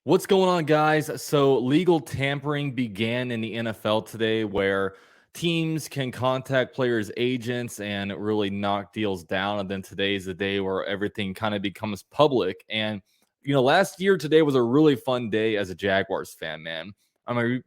What's going on, guys? So, legal tampering began in the NFL today, where teams can contact players' agents and really knock deals down. And then today is the day where everything kind of becomes public. And, last year, today was a really fun day as a Jaguars fan, man.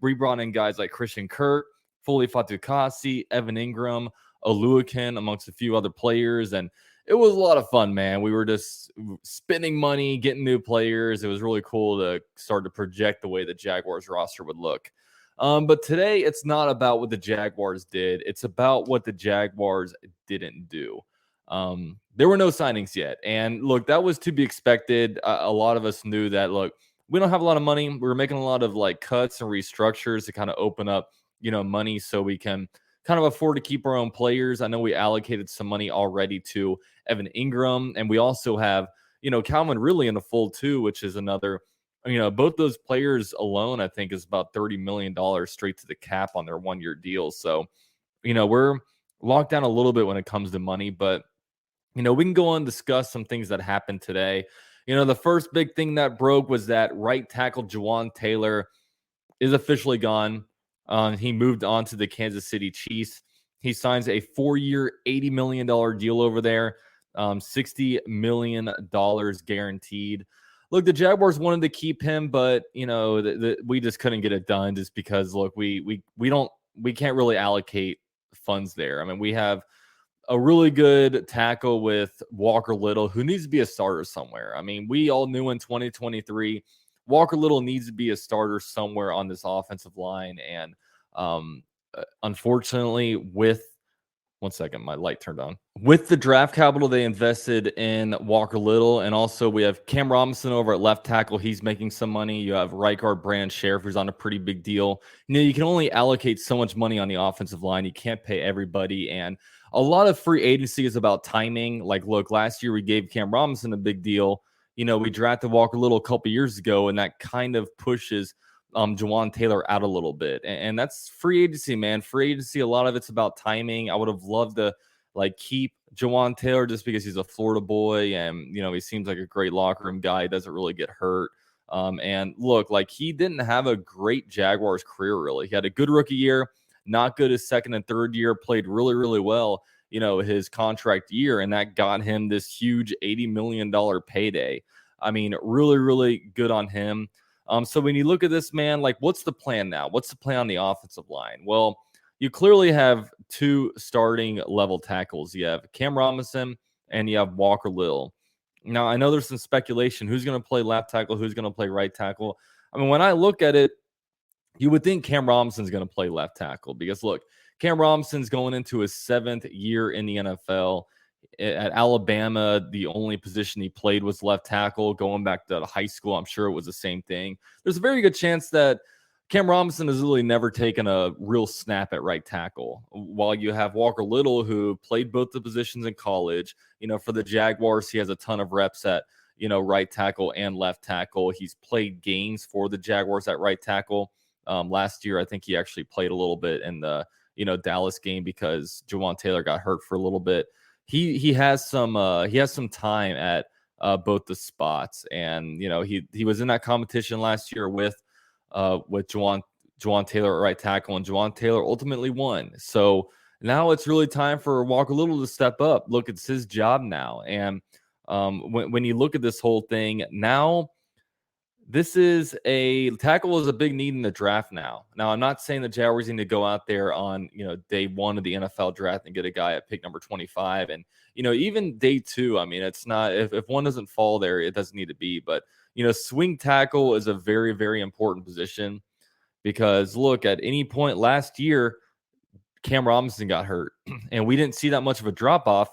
We brought in guys like Christian Kirk, Foley Fatukasi, Evan Ingram, Oluakin, amongst a few other players. And it was a lot of fun, man. We were just spending money, getting new players. It was really cool to start to project the way the Jaguars roster would look. But today, it's not about what the Jaguars did. It's about what the Jaguars didn't do. There were no signings yet. And look, that was to be expected. A lot of us knew that, look, we don't have a lot of money. We were making a lot of like cuts and restructures to kind of open up, money so we can kind of afford to keep our own players. I know we allocated some money already to Evan Ingram, and we also have, Calvin really in the fold too, which is another, both those players alone, I think, is about $30 million straight to the cap on their 1 year deals. So, we're locked down a little bit when it comes to money, but, we can go on and discuss some things that happened today. The first big thing that broke was that right tackle Jawan Taylor is officially gone. He moved on to the Kansas City Chiefs. He signs a 4 year, $80 million deal over there, $60 million guaranteed. Look, the Jaguars wanted to keep him, but we just couldn't get it done just because look, we can't really allocate funds there. I mean, we have a really good tackle with Walker Little, who needs to be a starter somewhere. I mean, we all knew in 2023 Walker Little needs to be a starter somewhere on this offensive line. And unfortunately, with 1 second, my light turned on. With the draft capital they invested in Walker Little, and also we have Cam Robinson over at left tackle. He's making some money. You have right guard Brandon Sheriff, who's on a pretty big deal. You can only allocate so much money on the offensive line. You can't pay everybody. And a lot of free agency is about timing. Like, look, last year we gave Cam Robinson a big deal. We drafted Walker Little a couple years ago, and that kind of pushes Jawan Taylor out a little bit. And that's free agency, man. Free agency, a lot of it's about timing. I would have loved to keep Jawan Taylor just because he's a Florida boy and he seems like a great locker room guy. He doesn't really get hurt. And look, he didn't have a great Jaguars career, really. He had a good rookie year, not good his second and third year, played really, really well, his contract year, and that got him this huge $80 million payday. I mean, really, really good on him. So when you look at this, man, what's the plan now? What's the plan on the offensive line? Well, you clearly have two starting level tackles. You have Cam Robinson and you have Walker Little. Now, I know there's some speculation. Who's going to play left tackle? Who's going to play right tackle? I mean, when I look at it, you would think Cam Robinson's going to play left tackle because, look, Cam Robinson's going into his 7th year in the NFL. At Alabama, the only position he played was left tackle. Going back to high school, I'm sure it was the same thing. There's a very good chance that Cam Robinson has really never taken a real snap at right tackle. While you have Walker Little, who played both the positions in college, for the Jaguars, he has a ton of reps at, right tackle and left tackle. He's played games for the Jaguars at right tackle. Last year, I think he actually played a little bit in the, Dallas game because Jawan Taylor got hurt for a little bit. He has some time at both the spots, and he was in that competition last year with Jawan Taylor at right tackle, and Jawan Taylor ultimately won. So now it's really time for Walker Little to step up. Look, it's his job now, and when you look at this whole thing now, this is a tackle is a big need in the draft now. Now, I'm not saying the Jaguars need to go out there on, day one of the NFL draft and get a guy at pick number 25. And, even day two, I mean, it's not, if one doesn't fall there, it doesn't need to be. But, swing tackle is a very, very important position because, look, at any point last year, Cam Robinson got hurt and we didn't see that much of a drop off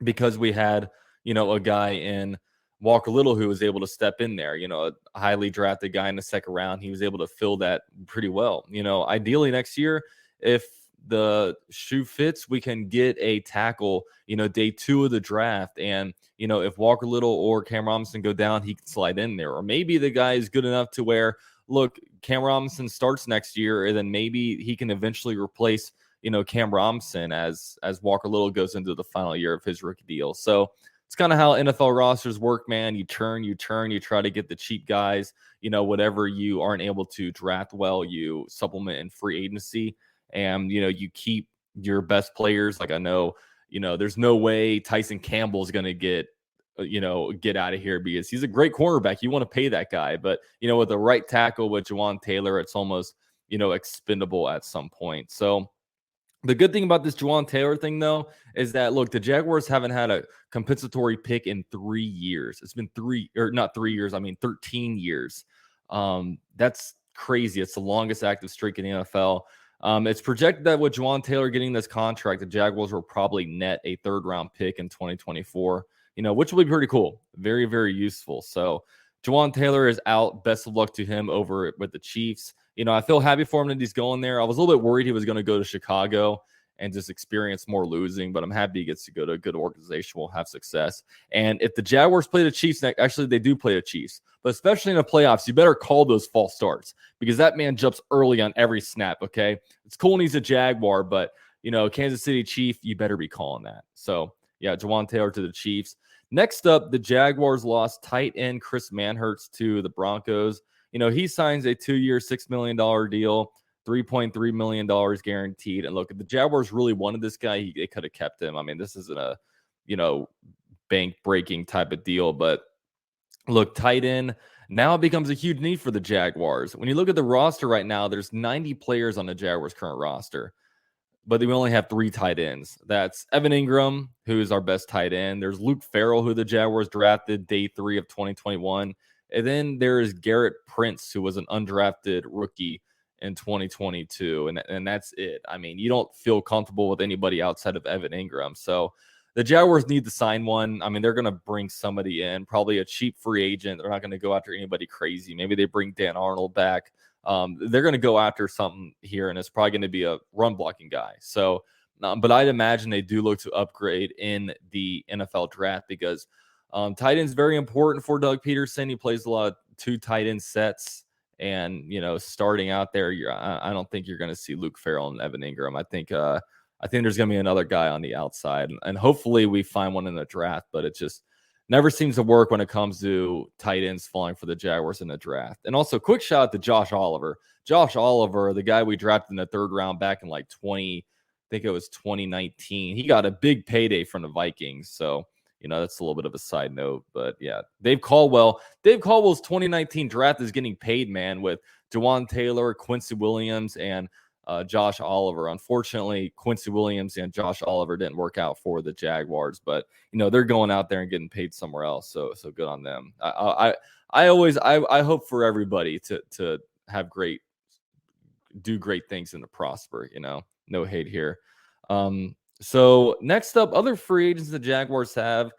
because we had, a guy in Walker Little who was able to step in there, a highly drafted guy in the second round. He was able to fill that pretty well. Ideally next year, if the shoe fits, we can get a tackle, day two of the draft. And, if Walker Little or Cam Robinson go down, he can slide in there. Or maybe the guy is good enough to where, look, Cam Robinson starts next year, and then maybe he can eventually replace, Cam Robinson as Walker Little goes into the final year of his rookie deal. So it's kind of how NFL rosters work, man. You churn, you try to get the cheap guys. Whatever you aren't able to draft well, you supplement in free agency, and you keep your best players. Like I know, there's no way Tyson Campbell is going to get out of here because he's a great cornerback. You want to pay that guy, but with the right tackle with Jawan Taylor, it's almost expendable at some point. So the good thing about this Jawan Taylor thing, though, is that look, the Jaguars haven't had a compensatory pick in 3 years. It's been not 3 years. I mean, 13 years. That's crazy. It's the longest active streak in the NFL. It's projected that with Jawan Taylor getting this contract, the Jaguars will probably net a 3rd-round pick in 2024. Which will be pretty cool. Very, very useful. So Jawan Taylor is out. Best of luck to him over with the Chiefs. I feel happy for him that he's going there. I was a little bit worried he was going to go to Chicago and just experience more losing, but I'm happy he gets to go to a good organization. Will have success. And if the Jaguars play the Chiefs, actually they do play the Chiefs, but especially in the playoffs, you better call those false starts because that man jumps early on every snap. Okay, it's cool and he's a Jaguar, but Kansas City Chief, you better be calling that. So yeah, Jawan Taylor to the Chiefs. Next up, the Jaguars lost tight end Chris Manhertz to the Broncos. He signs a 2-year, $6 million deal, $3.3 million guaranteed. And look, if the Jaguars really wanted this guy, they could have kept him. I mean, this isn't a, bank-breaking type of deal. But look, tight end, now it becomes a huge need for the Jaguars. When you look at the roster right now, there's 90 players on the Jaguars' current roster, but we only have 3 tight ends. That's Evan Ingram, who is our best tight end. There's Luke Farrell, who the Jaguars drafted day 3 of 2021. And then there is Garrett Prince, who was an undrafted rookie in 2022. And that's it. I mean, you don't feel comfortable with anybody outside of Evan Ingram. So the Jaguars need to sign one. I mean, they're going to bring somebody in, probably a cheap free agent. They're not going to go after anybody crazy. Maybe they bring Dan Arnold back. They're going to go after something here, and it's probably going to be a run blocking guy. So, but I'd imagine they do look to upgrade in the NFL draft because tight end is very important for Doug Peterson. He plays a lot of 2 tight end sets, and starting out there, I don't think you're going to see Luke Farrell and Evan Ingram. I think there's going to be another guy on the outside, and hopefully we find one in the draft. But it just never seems to work when it comes to tight ends falling for the Jaguars in the draft. And also, quick shout out to Josh Oliver. Josh Oliver, the guy we drafted in the 3rd round back in like 2019. He got a big payday from the Vikings. So, that's a little bit of a side note. But yeah, Dave Caldwell's 2019 draft is getting paid, man, with Jawan Taylor, Quincy Williams, and Josh Oliver. Unfortunately, Quincy Williams and Josh Oliver didn't work out for the Jaguars, but they're going out there and getting paid somewhere else. So good on them. I hope for everybody to have do great things and to prosper. No hate here. So next up, other free agents the Jaguars have: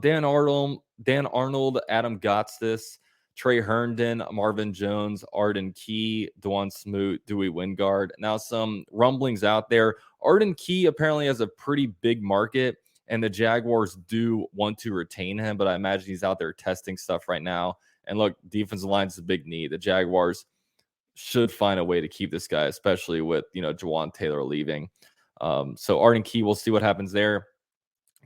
Dan Arnold, Adam Gotsis, Trey Herndon, Marvin Jones, Arden Key, Dwan Smoot, Dewey Wingard. Now, some rumblings out there. Arden Key apparently has a pretty big market, and the Jaguars do want to retain him, but I imagine he's out there testing stuff right now. And look, defensive line is a big need. The Jaguars should find a way to keep this guy, especially with, Jawan Taylor leaving. So Arden Key, we'll see what happens there.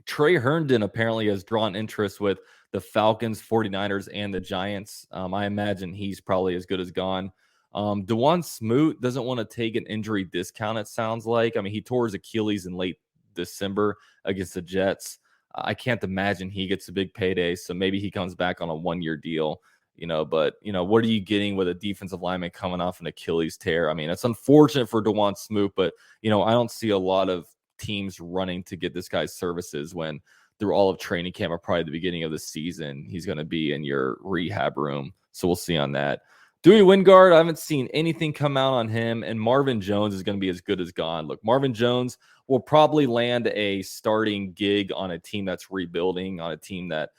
Trey Herndon apparently has drawn interest with the Falcons, 49ers, and the Giants. I imagine he's probably as good as gone. Dwan Smoot doesn't want to take an injury discount, it sounds like. I mean, he tore his Achilles in late December against the Jets. I can't imagine he gets a big payday, so maybe he comes back on a 1-year deal. But what are you getting with a defensive lineman coming off an Achilles tear? I mean, it's unfortunate for Dwan Smoot, but I don't see a lot of teams running to get this guy's services when through all of training camp or probably the beginning of the season, he's going to be in your rehab room. So we'll see on that. Dewey Wingard, I haven't seen anything come out on him, and Marvin Jones is going to be as good as gone. Look, Marvin Jones will probably land a starting gig on a team that's rebuilding, on a team that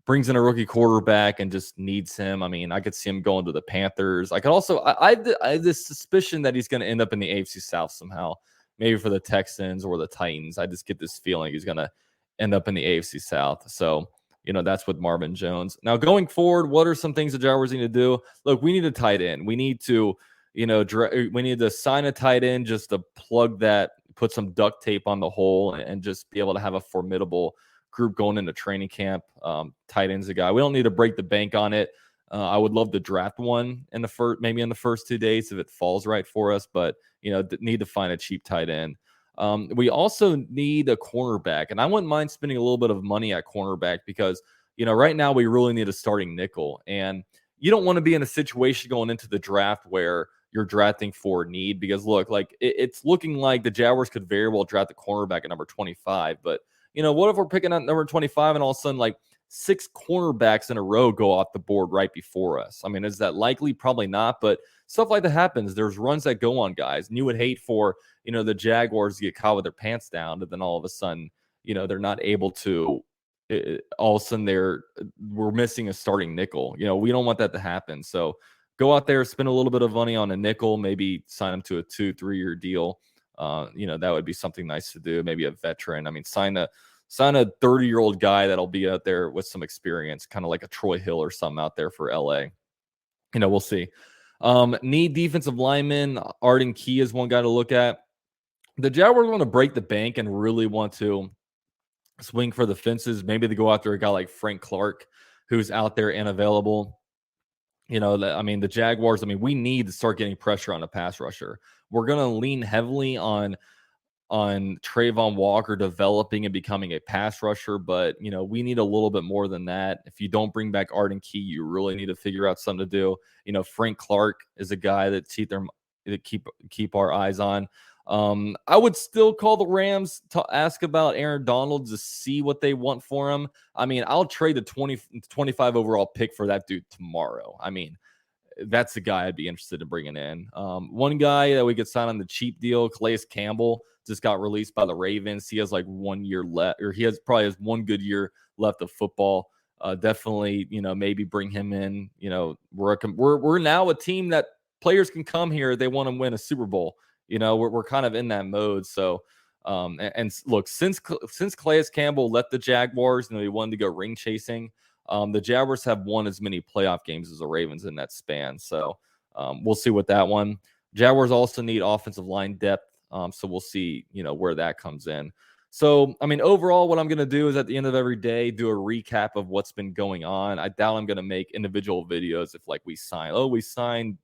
brings in a rookie quarterback and just needs him. I mean, I could see him going to the Panthers. I could also, I have this suspicion that he's going to end up in the AFC South somehow, maybe for the Texans or the Titans. I just get this feeling he's going to end up in the AFC South. So, that's with Marvin Jones. Now, going forward, what are some things the Jaguars need to do? Look, we need a tight end. We need to, we need to sign a tight end just to plug that, put some duct tape on the hole and just be able to have a formidable group going into training camp. Tight end's a guy. We don't need to break the bank on it. I would love to draft one in the first, maybe in the first 2 days if it falls right for us, but need to find a cheap tight end. We also need a cornerback, and I wouldn't mind spending a little bit of money at cornerback because right now we really need a starting nickel, and you don't want to be in a situation going into the draft where you're drafting for need because look, like it's looking like the Jaguars could very well draft the cornerback at number 25, but what if we're picking at number 25 and all of a sudden like 6 cornerbacks in a row go off the board right before us? I mean, is that likely? Probably not, but stuff like that happens. There's runs that go on, guys, and you would hate for the Jaguars to get caught with their pants down, and then all of a sudden, they're not able to. All of a sudden, we're missing a starting nickel. We don't want that to happen. So go out there, spend a little bit of money on a nickel, maybe sign them to a 2-3 year deal. That would be something nice to do. Maybe a veteran. I mean, sign a 30-year-old guy that'll be out there with some experience, kind of like a Troy Hill or something out there for LA. We'll see. Need defensive linemen. Arden Key is one guy to look at. The Jaguars want to break the bank and really want to swing for the fences. Maybe they go after a guy like Frank Clark, who's out there and available. The Jaguars, we need to start getting pressure on a pass rusher. We're going to lean heavily on Trayvon Walker developing and becoming a pass rusher, but we need a little bit more than that. If you don't bring back Arden Key, you really need to figure out something to do. Frank Clark is a guy that keep our eyes on. I would still call the Rams to ask about Aaron Donald to see what they want for him. I'll trade the 25 overall pick for that dude tomorrow. That's the guy I'd be interested in bringing in. One guy that we could sign on the cheap deal, Calais Campbell, just got released by the Ravens. He has like 1 year left, or he probably has one good year left of football. Definitely, maybe bring him in. We're now a team that players can come here. They want to win a Super Bowl. We're kind of in that mode. So, and look, since Calais Campbell left the Jaguars, he wanted to go ring chasing. The Jaguars have won as many playoff games as the Ravens in that span. So we'll see what that one. Jaguars also need offensive line depth. So we'll see, where that comes in. So, overall, what I'm going to do is at the end of every day, do a recap of what's been going on. I doubt I'm going to make individual videos if we signed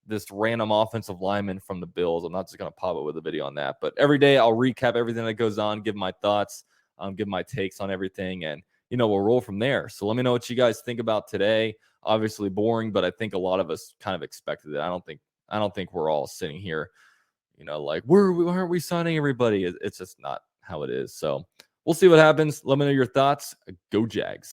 this random offensive lineman from the Bills. I'm not just going to pop up with a video on that. But every day I'll recap everything that goes on, give my thoughts, give my takes on everything, and we'll roll from there. So let me know what you guys think about today. Obviously boring, but I think a lot of us kind of expected it. I don't think we're all sitting here, why aren't we signing everybody? It's just not how it is. So we'll see what happens. Let me know your thoughts. Go Jags.